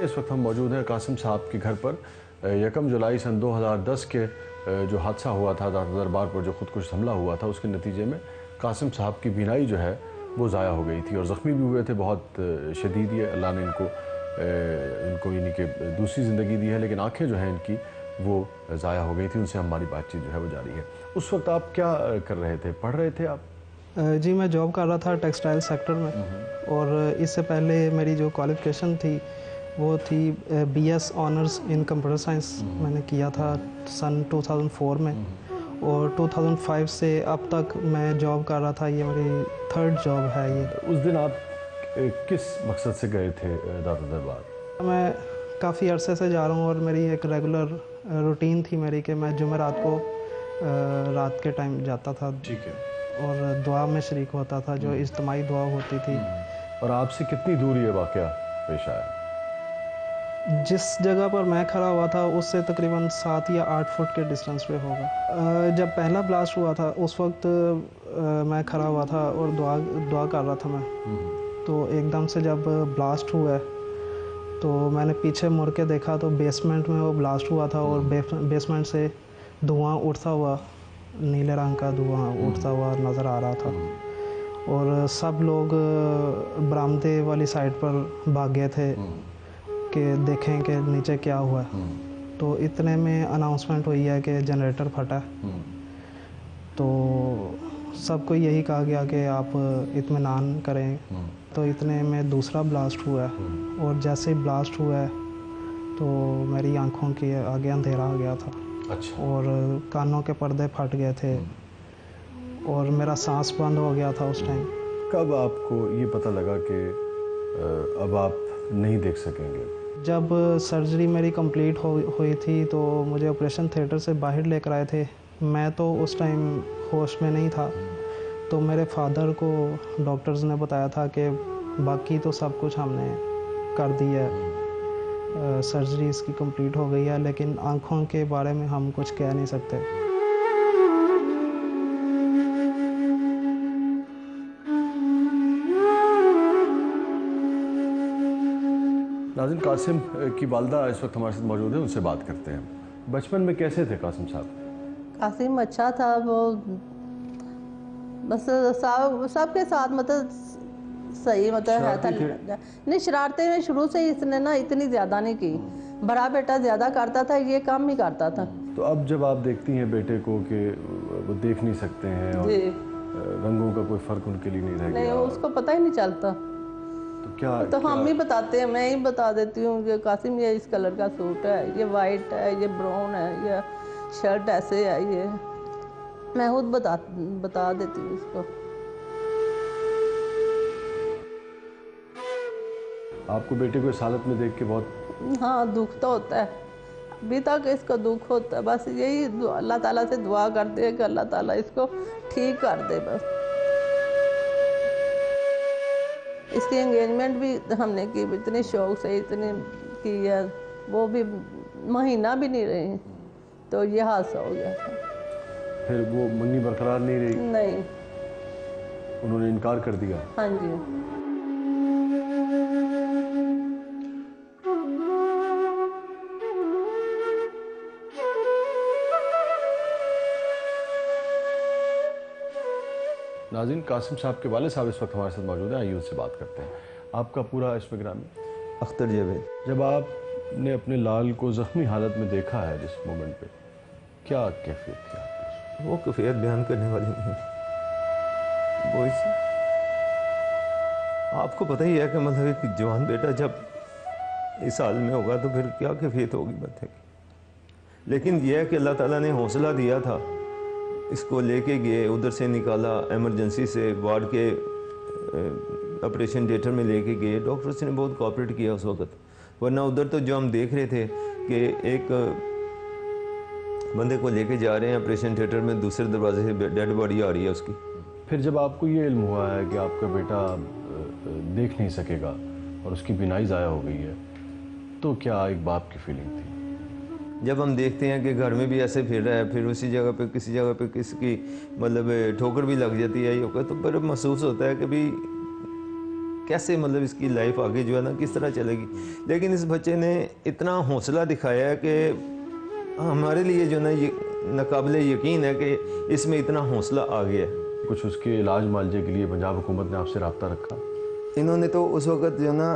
इस वक्त हम मौजूद हैं कासिम साहब के घर पर। 1 जुलाई सन 2010 के जो हादसा हुआ था दाता दरबार पर, जो खुदकुश हमला हुआ था, उसके नतीजे में कासिम साहब की बीनाई जो है वो ज़ाया हो गई थी और ज़ख्मी भी हुए थे बहुत शदीद। ये अल्लाह ने इनको यानी कि दूसरी ज़िंदगी दी है, लेकिन आँखें जो हैं इनकी वो ज़ाया हो गई थी। उनसे हमारी बातचीत जो है वो जारी है। उस वक्त आप क्या कर रहे थे, पढ़ रहे थे आप? जी, मैं जॉब कर रहा था टेक्सटाइल सेक्टर में, और इससे पहले मेरी जो क्वालिफ़िकेशन थी वो थी BS honours in computer science मैंने किया था सन 2004 में, और 2005 से अब तक मैं जॉब कर रहा था। ये मेरी 3rd जॉब है ये। उस दिन आप किस मकसद से गए थे दाता दरबार? मैं काफ़ी अरसे से जा रहा हूँ और मेरी एक रेगुलर रूटीन थी मेरी कि मैं जुमेरात को रात के टाइम जाता था। ठीक है। और दुआ में शरीक होता था, जो इज्तिमाई दुआ होती थी। और आपसे कितनी दूर ये वाक़या पेश आया? जिस जगह पर मैं खड़ा हुआ था उससे तकरीबन 7 या 8 फुट के डिस्टेंस पे होगा। जब पहला ब्लास्ट हुआ था उस वक्त मैं खड़ा हुआ था और दुआ कर रहा था मैं। तो एकदम से जब ब्लास्ट हुआ तो मैंने पीछे मुड़ के देखा तो बेसमेंट में वो ब्लास्ट हुआ था, और बेसमेंट से धुआं उठता हुआ, नीले रंग का धुआं उठता हुआ नज़र आ रहा था। और सब लोग बरामदे वाली साइड पर भाग गए थे कि देखें कि नीचे क्या हुआ। तो इतने में अनाउंसमेंट हुई है कि जनरेटर फटा। तो सबको यही कहा गया कि आप इत्मीनान करें। तो इतने में दूसरा ब्लास्ट हुआ, और जैसे ही ब्लास्ट हुआ तो मेरी आंखों के आगे अंधेरा आ गया था। अच्छा। और कानों के पर्दे फट गए थे और मेरा सांस बंद हो गया था उस टाइम। कब आपको ये पता लगा कि अब आप नहीं देख सकेंगे? जब सर्जरी मेरी कंप्लीट हुई थी तो मुझे ऑपरेशन थिएटर से बाहर लेकर आए थे। मैं तो उस टाइम होश में नहीं था। तो मेरे फादर को डॉक्टर्स ने बताया था कि बाकी तो सब कुछ हमने कर दिया है, सर्जरी इसकी कंप्लीट हो गई है, लेकिन आँखों के बारे में हम कुछ कह नहीं सकते। नाज़रीन, कासिम की वालदा इस वक्त हमारे साथ मौजूद है, उनसे बात करते हैं। बचपन में कैसे थे कासिम साहब? कासिम अच्छा था, वो बस सबके साथ मतलब सही मतलब है था। नहीं, शरारतें में शुरू से ही इसने ना इतनी ज़्यादा नहीं की। बड़ा बेटा ज़्यादा करता था, ये कम ही करता था। तो अब जब आप देखती हैं बेटे को कि वो देख नहीं सकते हैं और रंगों का कोई फ़र्क उनके लिए नहीं रह गया, नहीं, उसको पता ही नहीं चलता। तो क्या तो हम ही बताते हैं, मैं ही बता देती हूँ कि कासिम ये इस कलर का सूट है, ये वाइट है, ये ब्राउन है, ये शर्ट ऐसे है, ये मैं खुद बता देती हूँ उसको। आपको बेटे को इस हालत में देख के बहुत हाँ, दुख तो होता है, अभी तक इसको दुख होता है। बस यही अल्लाह ताला से दुआ करते हैं कि अल्लाह ताला इसको ठीक कर दे। बस इसकी एंगेजमेंट भी हमने की, इतने शौक से इतनी की है, वो भी महीना भी नहीं रही तो ये हादसा हो गया था। फिर वो मंगनी बरकरार नहीं रही? नहीं, उन्होंने इनकार कर दिया? हाँ जी। नाज़रीन, कासिम साहब के वाले साहब इस वक्त हमारे साथ मौजूद हैं, आइए उनसे बात करते हैं। आपका पूरा इसमें ग्रामी? अख्तर जावेद। जब आपने अपने लाल को ज़ख्मी हालत में देखा है जिस मोमेंट पे, क्या कैफियत थी आपकी? वो कैफियत बयान करने वाली नहीं। वो आपको पता ही है कि मतलब एक जवान बेटा जब इस हाल में होगा तो फिर क्या कैफियत होगी बच्चे की। लेकिन यह है कि अल्लाह ताला ने हौसला दिया था, इसको लेके गए, उधर से निकाला, एमरजेंसी से वार्ड के ऑपरेशन थिएटर में लेके गए। डॉक्टर्स ने बहुत कोऑपरेट किया उस वक्त, वरना उधर तो जो हम देख रहे थे कि एक बंदे को लेके जा रहे हैं ऑपरेशन थिएटर में, दूसरे दरवाजे से डेड बॉडी आ रही है उसकी। फिर जब आपको ये इल्म हुआ है कि आपका बेटा देख नहीं सकेगा और उसकी बीनाई ज़ाया हो गई है, तो क्या एक बाप की फीलिंग थी? जब हम देखते हैं कि घर में भी ऐसे फिर रहा है, फिर उसी जगह पे किसी जगह पे किसकी मतलब ठोकर भी लग जाती है, ये तो बड़ा महसूस होता है कि भी कैसे मतलब इसकी लाइफ आगे जो है ना किस तरह चलेगी। लेकिन इस बच्चे ने इतना हौसला दिखाया है कि हमारे लिए जो ना ये नाकाबिले यकीन है कि इसमें इतना हौसला आ गया है। कुछ उसके इलाज मालजे के लिए पंजाब हुकूमत ने आपसे रब्ता रखा? इन्होंने तो उस वक्त जो ना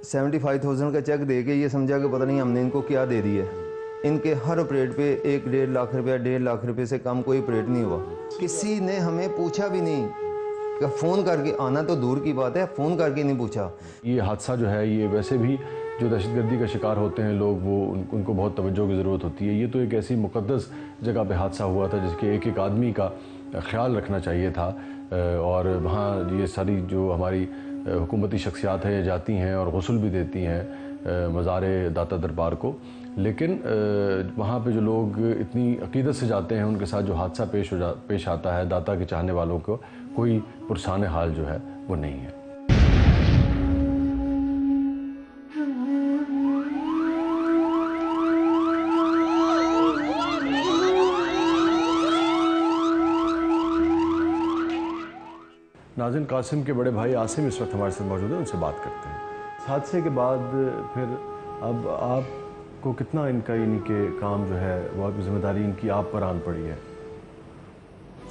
75,000 का चेक दे के ये समझा कि पता नहीं हमने इनको क्या दे दिया है। इनके हर ऑपरेट पे 1-1.5 लाख रुपया, 1.5 लाख रुपये से कम कोई ऑपरेट नहीं हुआ। किसी ने हमें पूछा भी नहीं कि फ़ोन करके, आना तो दूर की बात है, फ़ोन करके नहीं पूछा। ये हादसा जो है, ये वैसे भी जो दहशतगर्दी का शिकार होते हैं लोग, वो उनको बहुत तवज्जो की ज़रूरत होती है। ये तो एक ऐसी मुक़द्दस जगह पे हादसा हुआ था जिसके एक एक आदमी का ख्याल रखना चाहिए था। और वहाँ ये सारी जो हमारी हुकूमती शख्सियात हैं जाती हैं और गुस्ल भी देती हैं मज़ार दाता दरबार को। लेकिन वहाँ पे जो लोग इतनी अक़ीदत से जाते हैं, उनके साथ जो हादसा पेश आता है, दाता के चाहने वालों को कोई पुरसान हाल जो है वो नहीं है। नाज़रीन, कासिम के बड़े भाई आसिम इस वक्त हमारे साथ मौजूद हैं, उनसे बात करते हैं। इस हादसे के बाद फिर अब आपको कितना इनका यानी कि काम जो है वो जिम्मेदारी इनकी आप पर आन पड़ी है?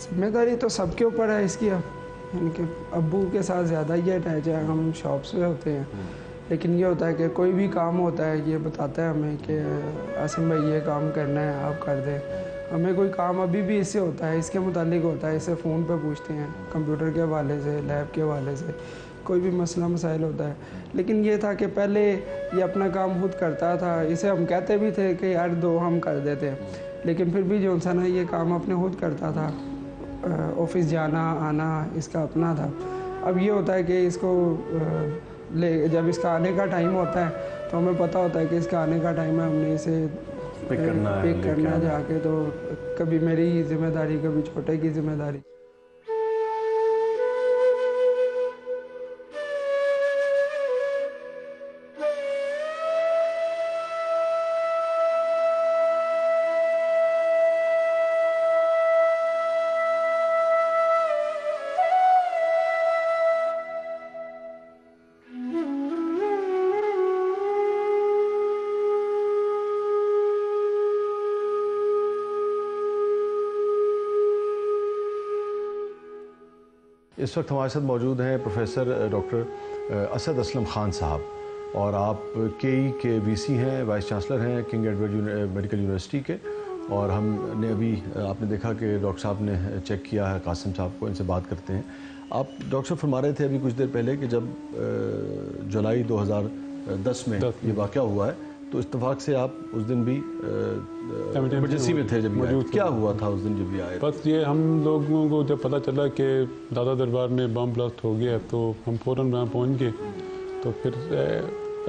जिम्मेदारी तो सबके ऊपर है इसकी। यानी कि अब्बू के साथ ज़्यादा ही अटैच है, हम शॉप से होते हैं। लेकिन ये होता है कि कोई भी काम होता है ये बताता है हमें कि आसिम भाई ये काम करना है, आप कर दें। हमें कोई काम अभी भी इससे होता है, इसके मुतालिक होता है, इसे फ़ोन पे पूछते हैं, कंप्यूटर के हवाले से, लैब के हवाले से कोई भी मसला मसाइल होता है। लेकिन ये था कि पहले ये अपना काम खुद करता था, इसे हम कहते भी थे कि यार दो हम कर देते हैं, लेकिन फिर भी जो सा ना ये काम अपने खुद करता था। ऑफिस जाना आना इसका अपना था। अब ये होता है कि इसको जब इसका आने का टाइम होता है तो हमें पता होता है कि इसका आने का टाइम है, हमने इसे पिक करना है जाके। तो कभी मेरी जिम्मेदारी, कभी छोटे की जिम्मेदारी। इस वक्त हमारे साथ मौजूद हैं प्रोफेसर डॉक्टर असद असलम ख़ान साहब, और आप केई के वीसी हैं, वाइस चांसलर हैं किंग एडवर्ड मेडिकल यूनिवर्सिटी के। और हमने अभी आपने देखा कि डॉक्टर साहब ने चेक किया है कासिम साहब को, इनसे बात करते हैं। आप डॉक्टर साहब फरमा रहे थे अभी कुछ देर पहले कि जब जुलाई 2010 में ये वाक़या हुआ है तो इत्तेफाक से आप उस दिन भी इमरजेंसी में थे जब ये आए। क्या हुआ था उस दिन जब ये आए? बस ये हम लोगों को जब पता चला कि दादा दरबार में बम ब्लास्ट हो गया तो हम फ़ौरन वहाँ पहुँच गए। तो फिर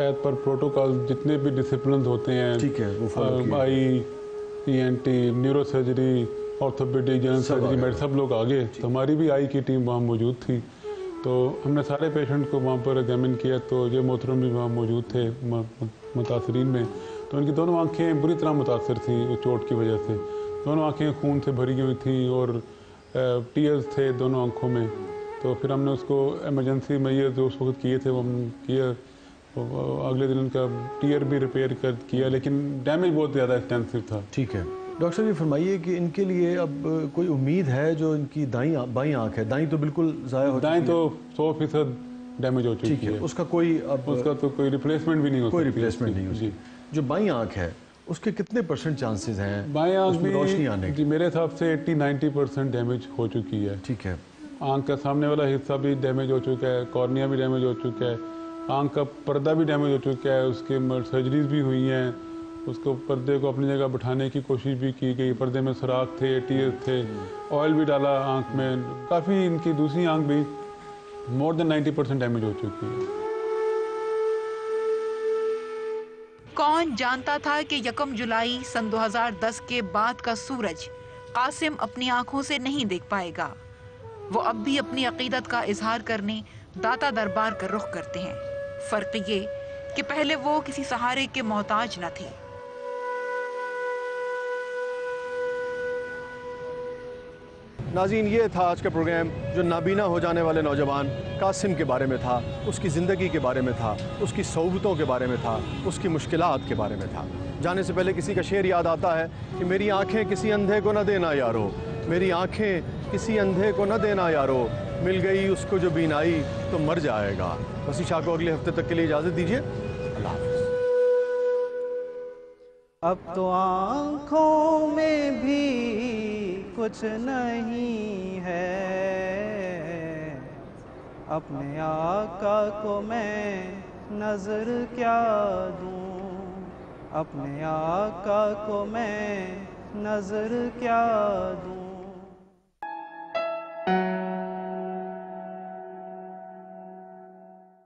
एज पर प्रोटोकॉल जितने भी डिसिप्लिन होते हैं, ठीक है, वो आई ENT, neuro surgery, orthopaedic, general surgery, मेरे सब लोग आ गए। तो हमारी भी आई की टीम वहाँ मौजूद थी। तो हमने सारे पेशेंट को वहाँ पर एग्जामिन किया। तो ये मोहतरम भी वहाँ मौजूद थे मुतासरीन में। तो उनकी दोनों आँखें बुरी तरह मुतासर थी वो चोट की वजह से। दोनों आँखें खून से भरी हुई थी और टीयर्स थे दोनों आँखों में। तो फिर हमने उसको इमरजेंसी मैयर जो उस वक्त किए थे वो हम किया। अगले दिन उनका टीयर भी रिपेयर किया, लेकिन डैमेज बहुत ज़्यादा एक्सटेंसिव था। ठीक है डॉक्टर साहब, ये फरमाइए कि इनके लिए अब कोई उम्मीद है? जो इनकी बाईं आँख है, दाईं तो बिल्कुल ज़ाया हो चुकी है, दाईं तो 100% डैमेज हो चुकी है। ठीक है, उसका कोई अब उसका तो कोई रिप्लेसमेंट भी नहीं हो कोई सकती। रिप्लेसमेंट नहीं हो सकती। जो बाईं आँख है उसके कितने % चांसेस हैं बाईं आँख उसमें रोशनी आने भी की? मेरे हिसाब से 80-90% डैमेज हो चुकी है। ठीक है, आँख का सामने वाला हिस्सा भी डैमेज हो चुका है, कॉर्निया भी डैमेज हो चुका है, आँख का पर्दा भी डैमेज हो चुका है, उसके सर्जरीज भी हुई हैं, उसको पर्दे को अपनी जगह बिठाने की कोशिश भी की गई, पर्दे में सुराख थे, टीयर्स थे, ऑयल भी डाला आँख में। काफ़ी इनकी दूसरी आँख भी मोर देन 90% डैमेज हो चुकी है। कौन जानता था कि 1 जुलाई सन 2010 के बाद का सूरज कासिम अपनी आंखों से नहीं देख पाएगा। वो अब भी अपनी अकीदत का इजहार करने दाता दरबार का रुख करते हैं। फर्क ये कि पहले वो किसी सहारे के मोहताज न थे। नाज़रीन, ये था आज का प्रोग्राम जो नाबीना हो जाने वाले नौजवान कासिम के बारे में था, उसकी ज़िंदगी के बारे में था, उसकी सोबतों के बारे में था, उसकी मुश्किलात के बारे में था। जाने से पहले किसी का शेर याद आता है कि मेरी आँखें किसी अंधे को न देना यारो, मेरी आँखें किसी अंधे को न देना यारो, मिल गई उसको जो बीनाई तो मर जाएगा। वसी शाह को अगले हफ्ते तक के लिए इजाज़त दीजिए। अल्लाह हाफ़िज़। अब तो आँखों में भी कुछ नहीं है, अपने आका को मैं नज़र क्या दूँ, अपने आका को मैं नज़र क्या दूँ।